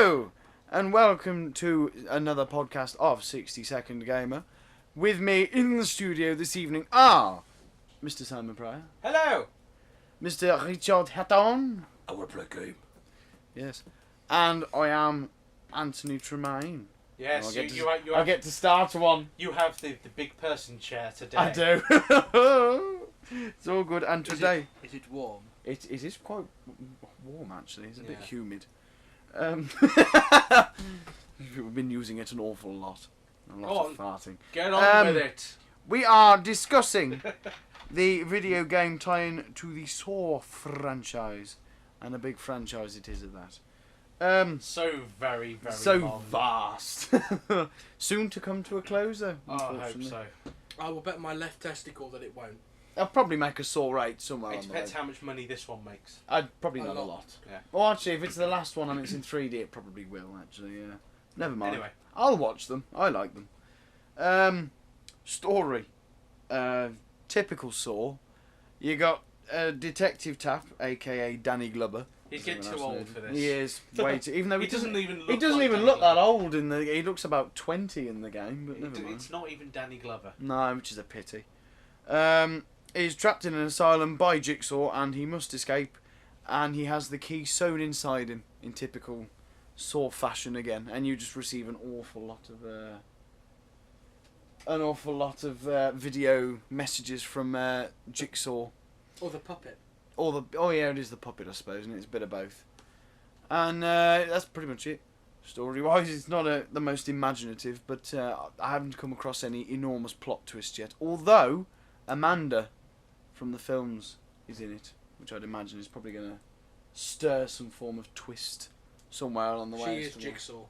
Hello, and welcome to another podcast of 60 Second Gamer. With me in the studio this evening are Mr. Simon Pryor. Hello! Mr. Richard Hatton. I want to play a game. Yes. And I am Anthony Tremaine. Yes, I get to start one. you have the big person chair today. I do. It's all good. And today... Is it warm? It is quite warm, actually. It's a bit Yeah. humid. We've been using it an awful lot. A lot of farting. Get on with it. We are discussing the video game tie-in to the Saw franchise. And a big franchise it is at that. So very, very So long. vast. Soon to come to a close, though. Oh, I hope unfortunately. so. I will bet my left testicle that it won't. I'll probably make a Saw 8 somewhere It on the way. depends how much money this one makes. I'd probably A not a lot. lot. Yeah. Well, actually, if it's the last one and it's in 3D, it probably will, actually, yeah. Never mind. Anyway. I'll watch them. I like them. Story. Typical Saw. You got Detective Tapp, a.k.a. Danny Glover. He's getting too Everyone else old knows. for this. He is. Way too... Even though He doesn't even look He doesn't like even Danny look that Glover. old in the... He looks about 20 in the game, but never mind. It's not even Danny Glover. No, which is a pity. He's trapped in an asylum by Jigsaw and he must escape. And he has the key sewn inside him in typical Saw fashion again. And you just receive an awful lot of video messages from Jigsaw. Or the puppet. Oh yeah, it is the puppet, I suppose, and it's a bit of both. And that's pretty much it. Story-wise, it's not the most imaginative, but I haven't come across any enormous plot twist yet. Although Amanda from the films is in it, which I'd imagine is probably going to stir some form of twist somewhere along the way. She is Jigsaw.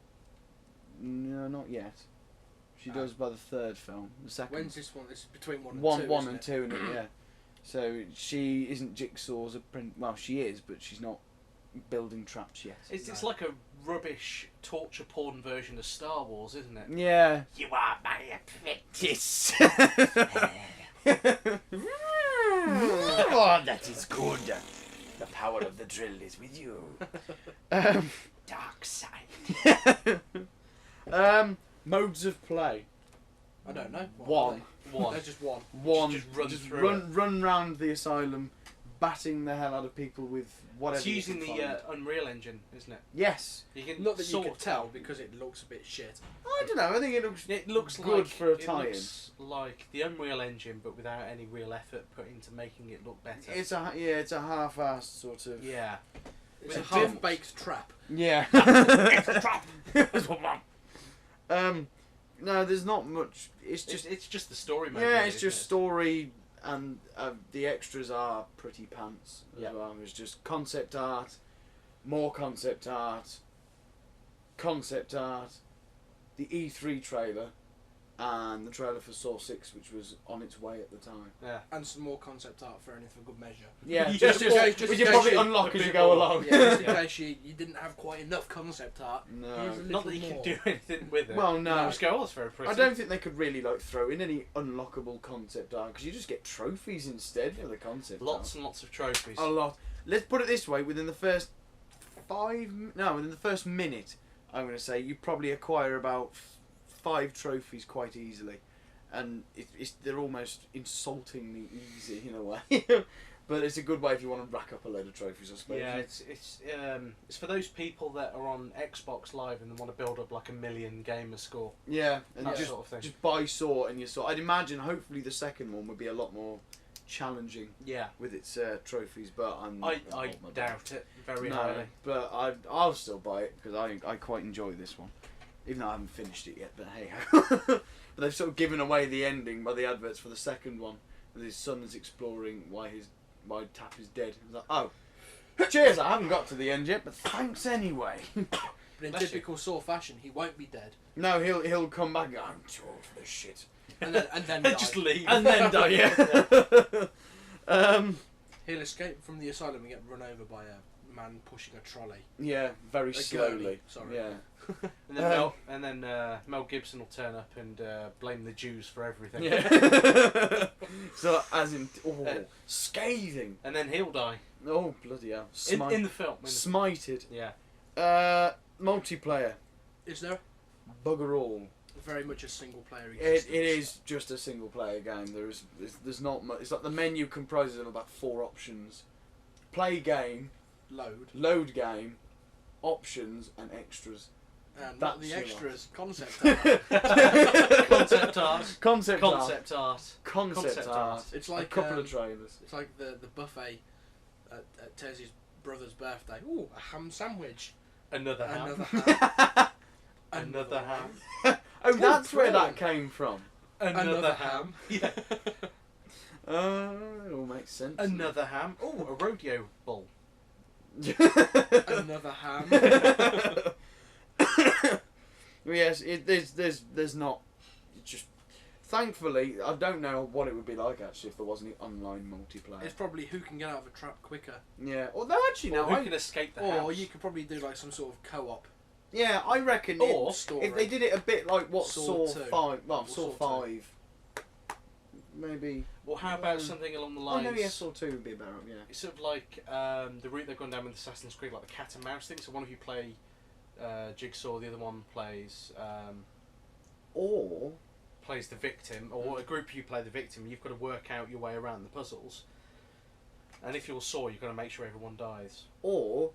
No, not yet. She does by the third film. The second. When's this one? This is between one and two. One isn't and it? two, in it, yeah. So she isn't Jigsaw's well, she is, but she's not building traps yet. It's like a rubbish torture porn version of Star Wars, isn't it? Yeah. You are my apprentice. Oh, that is good. The power of the drill is with you. Dark side. Modes of play. I don't know. One. There's just one. One. Just run through run round the asylum, batting the hell out of people with whatever. It's using you can the find. Unreal Engine, isn't it? Yes. You can Not that you sort can of tell because it looks a bit shit. I don't know. I think It looks good like for a it tie-in. looks like the Unreal Engine, but without any real effort put into making it look better. It's a half-assed sort of. Yeah. It's With a a half-baked trap. Yeah. No, there's not much. It's just it's just the story mode. yeah, really, it's isn't just it? story, and the extras are pretty pants as Yeah. well. It's just concept art, more concept art, the E3 trailer, and the trailer for Saw 6, which was on its way at the time. Yeah. And some more concept art for anything for good measure. Yeah, Yeah, just just in case- just which in you case probably you- unlock a as you bit go more. along. Yeah, just in Yeah. case you didn't have quite enough concept art. No. Here's a Not that you little can more. do anything with it. Well, no. Just go, oh, that's very pretty. I don't think they could really throw in any unlockable concept art because you just get trophies instead for the concept art. Lots and lots of trophies. A lot. Let's put it this way: within the first within the first minute, I'm going to say you probably acquire about 5 trophies quite easily, and they're almost insultingly easy in a way. But it's a good way if you want to rack up a load of trophies, I suppose. Yeah, it's for those people that are on Xbox Live and they want to build up like a million gamer score. Yeah, and That just sort of thing. just buy Saw and you Saw. I'd imagine hopefully the second one would be a lot more challenging Yeah. with its trophies, but I hold my breath. doubt it very No, highly. but I'll still buy it because I quite enjoy this one, even though I haven't finished it yet. But hey ho. But they've sort of given away the ending by the adverts for the second one, and his son is exploring why Tapp is dead. I was like, oh, cheers! I haven't got to the end yet, but thanks anyway. But in Bless you. typical Saw fashion, he won't be dead. No, he'll come back and go, I'm too old for this shit, And then die. Just leave. and then die. Yeah. He'll escape from the asylum and get run over by a man pushing a trolley. Yeah, very A slowly. gurney, sorry. Yeah. And then Mel Gibson will turn up and blame the Jews for everything. Yeah. So as in, scathing. And then he'll die Oh bloody hell! in the film. Smited. Yeah. multiplayer, Is there bugger all. very much a single player It existence? is just a single player game. There's not much. It's like the menu comprises of about 4 options: play game, Load. load game, options, and extras. And not That's the your extras. Concept art. Concept art. Concept art. Concept art. Concept Concept art. art. It's like a couple of trailers. It's like the buffet at Tezzy's brother's birthday. Ooh, a ham sandwich. Another ham. Another ham. Another ham. Oh, that's where prawn. that came from. Another ham. Yeah. It all makes sense. Another ham. Oh, a rodeo bull. Another ham. Yes, there's not. It's just, thankfully, I don't know what it would be like actually if there wasn't the online multiplayer. It's probably who can get out of a trap quicker. Yeah. Although actually, Or no, who can escape the Or house? you could probably do like some sort of co-op. yeah, I reckon. Or if they did it a bit like what Saw Saw 2. 5, well, Or Saw Saw 5, maybe. Well, how about something along the Oh lines? no, yeah, Saw 2 would be better. Yeah. It's sort of like the route they've gone down with Assassin's Creed, like the cat and mouse thing. So one of you play Jigsaw, the other one plays Or the victim, or a group of you play the victim. You've got to work out your way around the puzzles. And if you're Saw, you've got to make sure everyone dies. Or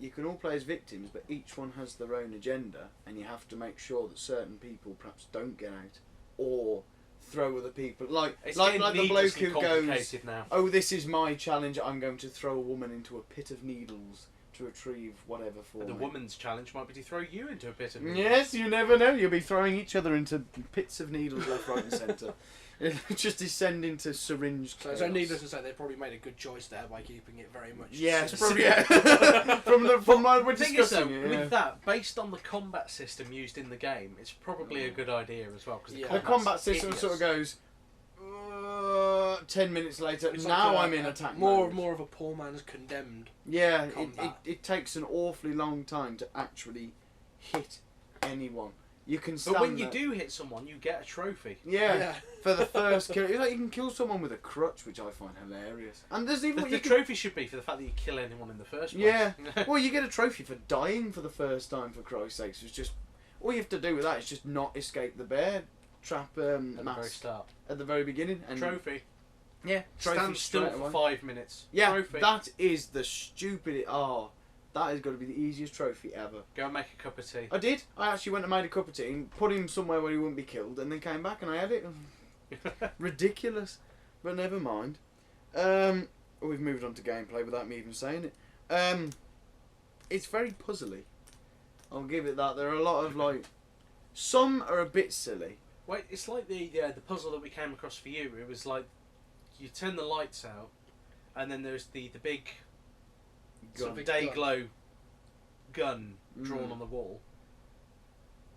you can all play as victims, but each one has their own agenda, and you have to make sure that certain people perhaps don't get out, or throw other people like It's like getting the bloke needlessly who goes, complicated now. "Oh, this is my challenge. I'm going to throw a woman into a pit of needles to retrieve whatever for And the me." woman's challenge might be to throw you into a pit of needles. Yes, you never know. You'll be throwing each other into pits of needles left, right, and centre. It'll just descend into syringe. So needless to say, they probably made a good choice there by keeping it very much. Yeah, it's specific. probably from my we're The thing is, though, discussing it. Yeah. with that, based on the combat system used in the game, it's probably a good idea as well. Because Yeah. The combat system sort of goes 10 minutes later. It's Now like I'm in attack more mode. more of a poor man's Condemned. Yeah, combat. it takes an awfully long time to actually hit anyone. You can stand But when you there- do hit someone, you get a trophy. yeah, for the first kill, it's like you can kill someone with a crutch, which I find hilarious. And there's even The, what the you can, trophy should be for the fact that you kill anyone in the first place. yeah. Well, you get a trophy for dying for the first time. For Christ's sakes, it's just all you have to do with that is just not escape the bear trap At the very mask start. at the very beginning. And Trophy. yeah, trophy Stand still straight for away. 5 minutes. Yeah, Trophy. that is the stupid. Oh, that is going to be the easiest trophy ever. Go and make a cup of tea. I did. I actually went and made a cup of tea and put him somewhere where he wouldn't be killed, and then came back and I had it. Ridiculous, but never mind. We've moved on to gameplay without me even saying it. It's very puzzly. I'll give it that. There are a lot of like, some are a bit silly. Wait, it's like the puzzle that we came across for you. It was like you turn the lights out, and then there's the big sort of Big day gun. glow gun drawn Mm. on the wall.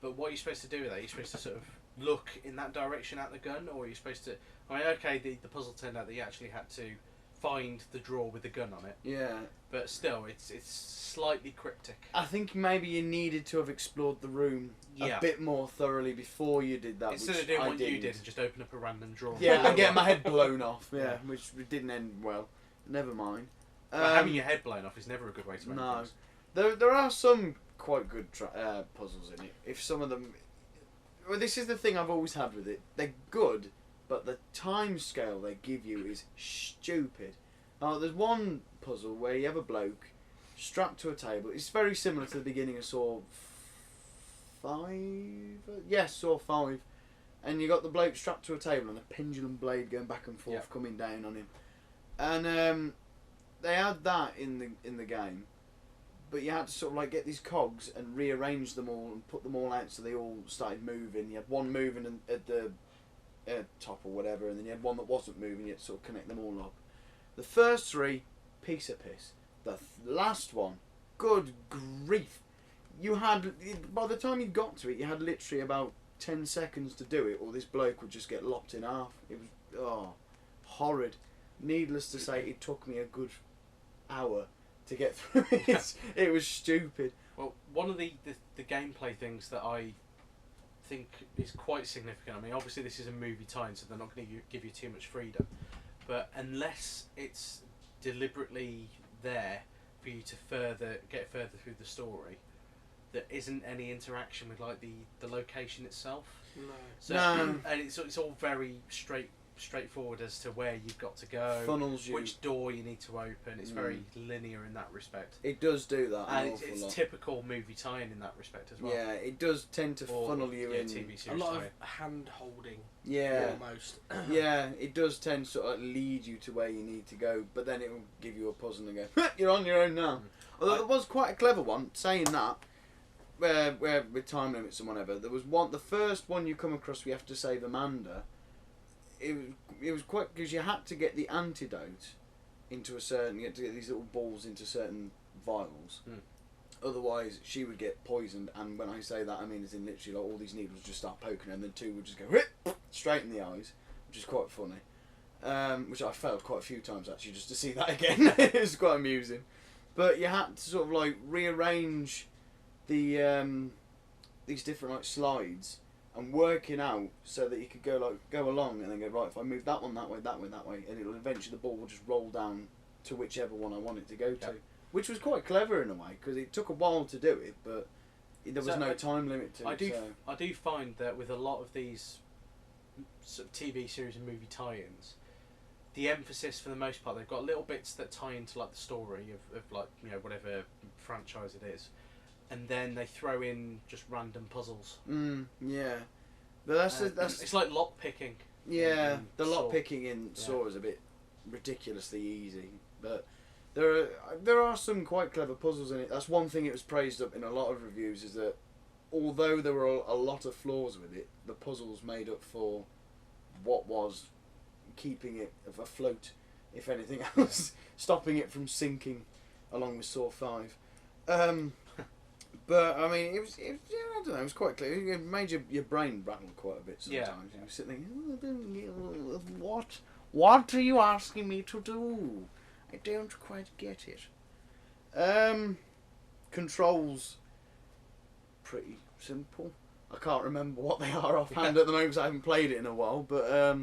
But what are you supposed to do with that? You're supposed to sort of look in that direction at the gun, or are you supposed to? I mean, okay, the puzzle turned out that you actually had to find the drawer with the gun on it, Yeah. but still, it's slightly cryptic. I think maybe you needed to have explored the room Yeah. a bit more thoroughly before you did that. Instead which of doing I what you didn't. did and just open up a random drawer. Yeah, and get my head blown off. Yeah, Yeah. which didn't end well. Never mind. But having your head blown off is never a good way to make no. things. There are some quite good puzzles in it. If some of them, well, this is the thing I've always had with it. They're good, but the time scale they give you is stupid. There's one puzzle where you have a bloke strapped to a table. It's very similar to the beginning of Saw 5. Yes, Saw 5. And you got the bloke strapped to a table and a pendulum blade going back and forth, Yeah. coming down on him. And they had that in the game, but you had to sort of like get these cogs and rearrange them all and put them all out so they all started moving. You had one moving at the top or whatever, and then you had one that wasn't moving. You had to sort of connect them all up. The first 3, piece of piss. The last one, good grief! You had, by the time you got to it, you had literally about 10 seconds to do it, or this bloke would just get lopped in half. It was horrid. Needless to say, it took me a good hour to get through it. It was stupid. Well, one of the gameplay things that I think is quite significant. I mean, obviously this is a movie tie-in, so they're not going to give you too much freedom. But unless it's deliberately there for you to get further through the story, there isn't any interaction with like the location itself. No. So, No. and it's all very straightforward as to where you've got to go, Funnels you. which door you need to open. It's very linear in that respect. It does do that And an it's, awful it's lot. typical movie tie-in in that respect as well. Yeah, it does tend to Or, funnel you yeah, in. TV A series lot tie-in. of hand holding, Yeah, almost. yeah, it does tend to sort of lead you to where you need to go, but then it will give you a puzzle and go, you're on your own now. Although there was quite a clever one saying that, where with time limits and whatever. There was one, the first one you come across, we have to save Amanda. It was quite, because you had to get the antidote into a certain, you had to get these little balls into certain vials. Otherwise, she would get poisoned, and when I say that, I mean as in literally like all these needles just start poking her, and then two would just go straight in the eyes, which is quite funny. Which I failed quite a few times actually just to see that again. It was quite amusing. But you had to sort of like rearrange the these different like slides and working out so that you could go along and then go, right, if I move that one that way, and it'll eventually, the ball will just roll down to whichever one I want it to go to. Yep. Which was quite clever in a way, because it took a while to do it, but there was So no time limit to it. I do find that with a lot of these sort of TV series and movie tie-ins, the emphasis for the most part, they've got little bits that tie into like the story of like, you know, whatever franchise it is, and then they throw in just random puzzles. Yeah, but that's It's like lock picking. yeah. in The Saw. lock picking in Yeah. Saw is a bit ridiculously there are some quite clever puzzles in it. That's one thing it was praised up in a lot of reviews, is that although there were a lot of flaws with it, the puzzles made up for what was keeping it afloat, if anything else, stopping it from sinking, along with Saw 5. But I mean, it was yeah, I don't know, it was quite clear. It made your brain rattle quite a bit sometimes. Yeah. You sit thinking, what are you asking me to do? I don't quite get it. Controls, pretty simple. I can't remember what they are offhand at the moment because I haven't played it in a while. But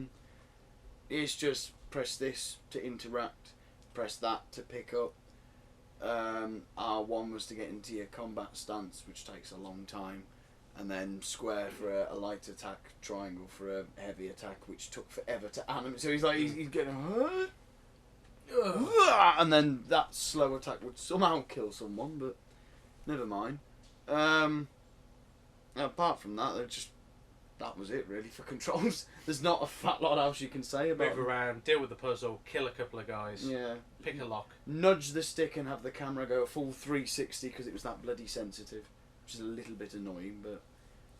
it's just press this to interact, press that to pick up. R1 was to get into your combat stance, which takes a long time, and then square for a light attack, triangle for a heavy attack, which took forever to animate. So he's getting and then that slow attack would somehow kill someone, but never mind. Apart from that, that was it really for controls. There's not a fat lot else you can say about Move them. around, deal with the puzzle, kill a couple of guys, Yeah. pick a lock. Nudge the stick and have the camera go a full 360 because it was that bloody sensitive, which is a little bit annoying, but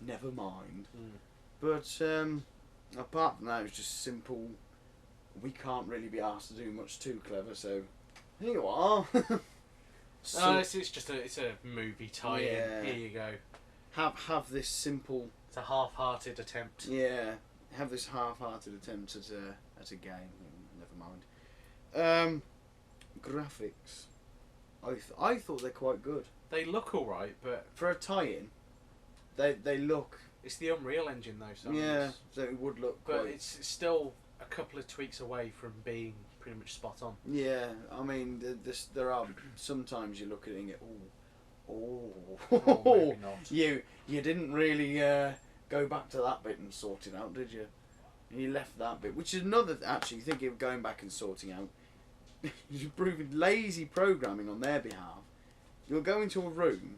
never mind. But apart from that, it was just simple. We can't really be asked to do much too clever, so here you are. No, it's just it's a movie tie-in. Yeah. Here you go. Have this simple. It's a half-hearted attempt. Yeah, have this half-hearted attempt at a game. Never mind. Graphics. I thought they're quite good They look alright, but for a tie-in. They look. it's the Unreal Engine though. So Yeah, so it would look. but Quite, it's still a couple of tweaks away from being pretty much spot on. yeah, I mean, there are sometimes you look at it and get, Or oh, maybe not. you didn't really go back to that bit and sort it out, did you? You left that bit, which is another. Actually, thinking of going back and sorting out, you're proving lazy programming on their behalf. You'll go into a room,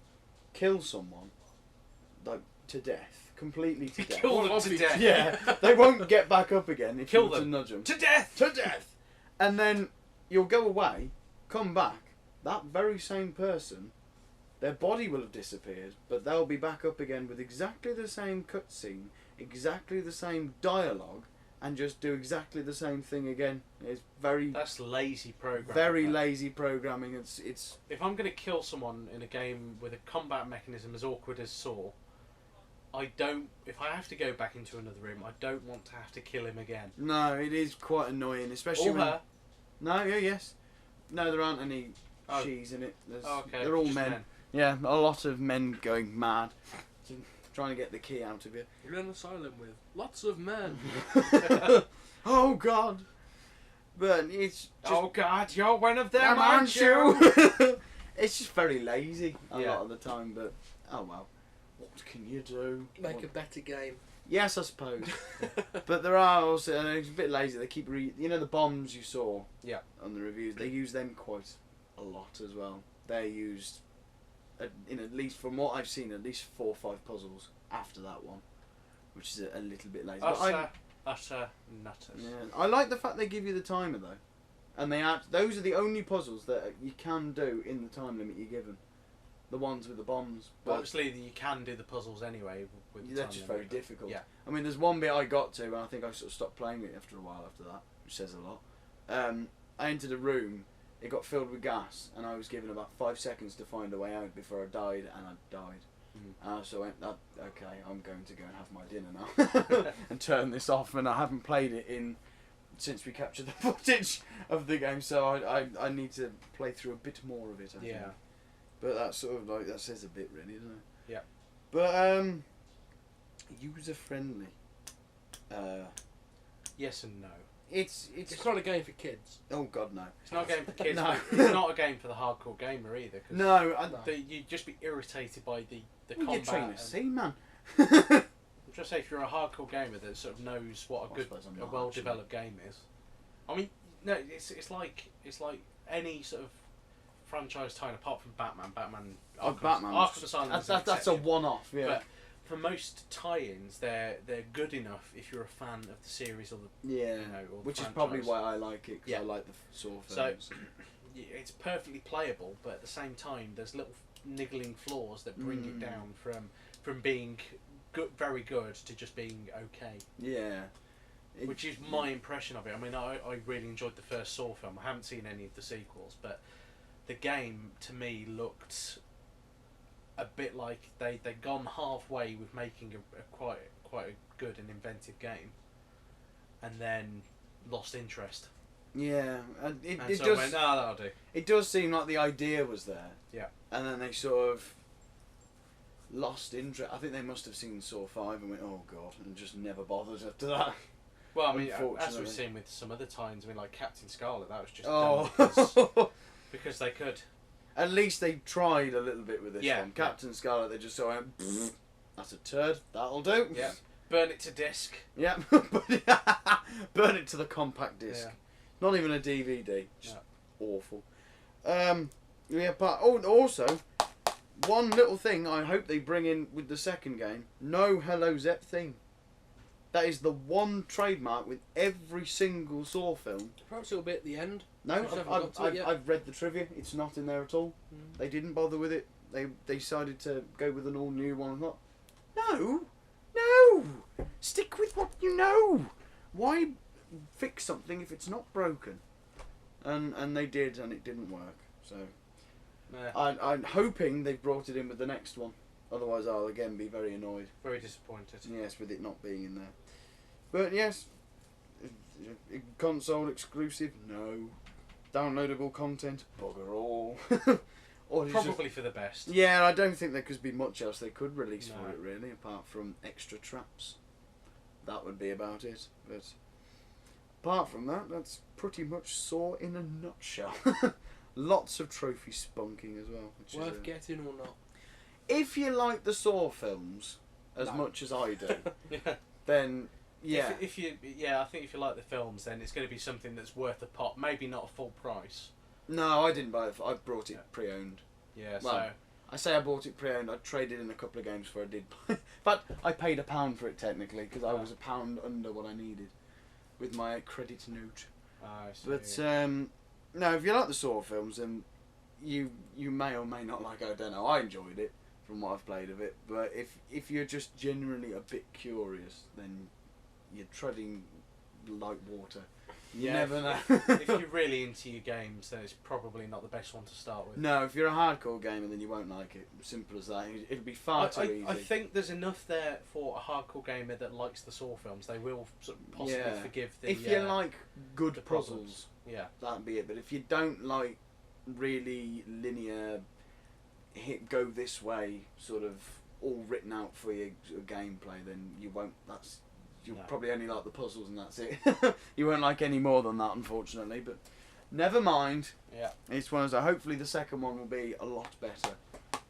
kill someone, like to death, completely to death. Kill them to death. Yeah, they won't get back up again if Kill you were to them. nudge them To death. to death, and then you'll go away, come back. That very same person, their body will have disappeared, but they'll be back up again with exactly the same cutscene, exactly the same dialogue, and just do exactly the same thing again. It's That's lazy programming. very lazy programming. It's If I'm going to kill someone in a game with a combat mechanism as awkward as Saw, if I have to go back into another room, I don't want to have to kill him again. no, it is quite annoying, especially Or when her. no, yeah, yes, no, there aren't any Oh. she's in it. Oh, okay. They're all just men. Yeah, a lot of men going mad, trying to get the key out of you. You're in an asylum with lots of men. Oh God! But it's just Oh God, you're one of them, Damn, aren't you? It's just very lazy a Yeah. lot of the time, but oh well, what can you do? Make a better game. Yes, I suppose. But there are also, and it's a bit lazy. They keep the bombs you saw. Yeah. On the reviews, they use them quite a lot as well. They're used in at least, from what I've seen, at least 4 or 5 puzzles after that one, which is a little bit lazy. Utter nutters. Yeah, I like the fact they give you the timer though, and those are the only puzzles that you can do in the time limit you're given. The ones with the bombs, But obviously, you can do the puzzles anyway. With the that's time just limit. very difficult. Yeah. I mean, there's one bit I got to, and I think I sort of stopped playing it after a while after that, which says a lot. I entered a room, it got filled with gas, and I was given about 5 seconds to find a way out before I died, and I died. So I went, okay, I'm going to go and have my dinner now, and turn this off, and I haven't played it since we captured the footage of the game, so I need to play through a bit more of it, I think. But that's sort of like, that says a bit really, doesn't it? Yeah. But, user friendly. Yes and no. It's not a game for kids. oh god no. It's not a game for kids. No. But it's not a game for the hardcore gamer either. 'Cause No, you'd just be irritated by the you're combat. trying to and- see, man. I'm just say if you're a hardcore gamer that sort of knows what I a suppose I'm a not, well-developed game is. I mean, no, it's like any sort of franchise tying apart from Batman. Batman. Arkham Asylum. That's is an a exception. one-off. Yeah. But for most tie-ins, they're good enough if you're a fan of the series or the yeah. or Which is franchise. probably why I like it, because Yeah. I like the Saw So- films. It's perfectly playable, but at the same time, there's little niggling flaws that bring it down from being very good to just being okay. Yeah. Which is my impression of it. I mean, I really enjoyed the first Saw film. I haven't seen any of the sequels, but the game to me looked a bit like they'd gone halfway with making a quite a good and inventive game, and then lost interest. Yeah, and it So does. I went, that'll do. It does seem like the idea was there. Yeah. And then they sort of lost interest. I think they must have seen Saw 5 and went, oh god, and just never bothered after that. Well, I mean, as Unfortunately. we've seen with some other times, I mean, like Captain Scarlet, that was just Oh. done because they could. At least they tried a little bit with this Yeah, one. Captain Scarlet, they just sort of went, that's a turd, that'll do. Yeah. Burn it to disc. Yeah. Burn it to the compact disc. Yeah. Not even a DVD. Just awful. Yeah, but also, one little thing I hope they bring in with the second game, no Hello Zep theme. That is the one trademark with every single Saw film. Perhaps it'll be at the end. No, I've never got to it yet. I've read the trivia. It's not in there at all. They didn't bother with it. They decided to go with an all new one. Not. No, stick with what you know. Why fix something if it's not broken? And they did, and it didn't work. So I'm hoping they've brought it in with the next one. Otherwise, I'll again be very annoyed. Very disappointed. Yes, with it not being in there. But yes, console exclusive, no. Downloadable content, bugger all. Or it's Probably for the best. yeah, I don't think there could be much else they could release No. for it really, apart from extra traps. That would be about it. But apart from that, that's pretty much Saw in a nutshell. Lots of trophy spunking as well. Which Worth is getting or not? if you like the Saw films as No. much as I do, Yeah. then yeah. If you, I think if you like the films, then it's going to be something that's worth a pop. Maybe not a full price. No, I didn't buy it. I brought it pre-owned. Yeah. Well, I say I bought it pre-owned. I traded in a couple of games before I did. In fact, I paid £1 for it technically because I was £1 under what I needed with my credit note. I see. But no, if you like the Saw films, then you may or may not like it. I don't know. I enjoyed it from what I've played of it. But if you're just genuinely a bit curious, then you're treading light water. You never know. if you're really into your games, then it's probably not the best one to start with. No, if you're a hardcore gamer, then you won't like it. Simple as that. It'll be far too easy. I think there's enough there for a hardcore gamer that likes the Saw films. They will sort of possibly Yeah. forgive the. If you like good the puzzles, problems. Yeah. that'd be it. But if you don't like really linear, go this way, sort of all written out for your gameplay, then you won't. You'll No. probably only like the puzzles, and that's it. You won't like any more than that, unfortunately. But never mind. Yeah. It's one of those. Hopefully, the second one will be a lot better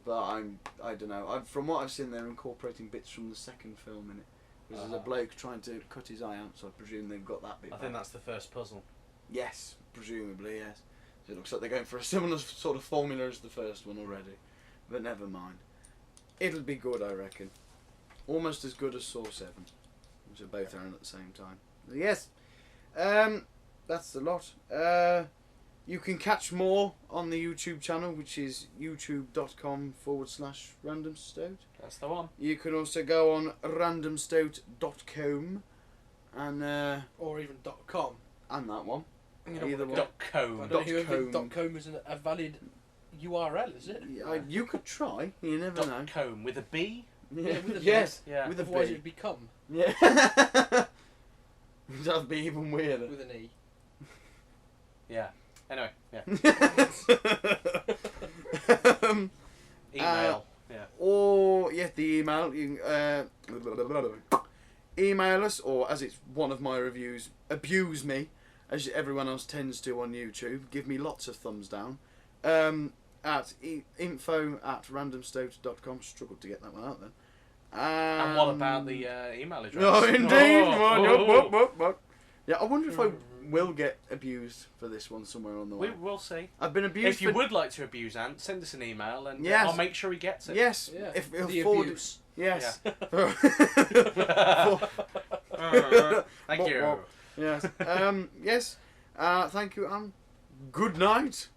But I don't know. From what I've seen, they're incorporating bits from the second film in it. Because there's a bloke trying to cut his eye out, so I presume they've got that bit. I think that's the first puzzle. Yes, presumably, yes. So it looks like they're going for a similar sort of formula as the first one already. But never mind. It'll be good, I reckon. Almost as good as Saw 7. Which are both on at the same time. But yes. That's the lot. You can catch more on the YouTube channel, which is youtube.com/randomstote. That's the one. You can also go on randomstote.com and Or even .com. and that one. You know Either what one. I .com. don't know if .com. .com is a valid URL, is it? You could try. You never know. .com with a B. Yeah, with a B. Yes. Yeah. With a Otherwise B. it'd become Yeah. That'd be even weirder. with an E. Yeah. Anyway, yeah. Uh, Email. Yeah. Or the email. You can, email us, or as it's one of my reviews, abuse me, as everyone else tends to on YouTube. Give me lots of thumbs down. At info@randomstote.com. Struggled to get that one out then. And what about the email address? Oh, indeed. Oh. Yeah, I wonder if I will get abused for this one somewhere on the way. We'll see. I've been abused. If you for... would like to abuse Ant, send us an email and Yes. I'll make sure he gets it. Yes. Yeah. If he'll The forward abuse. Yes. Thank you. Yes. Yes. Thank you, and good night.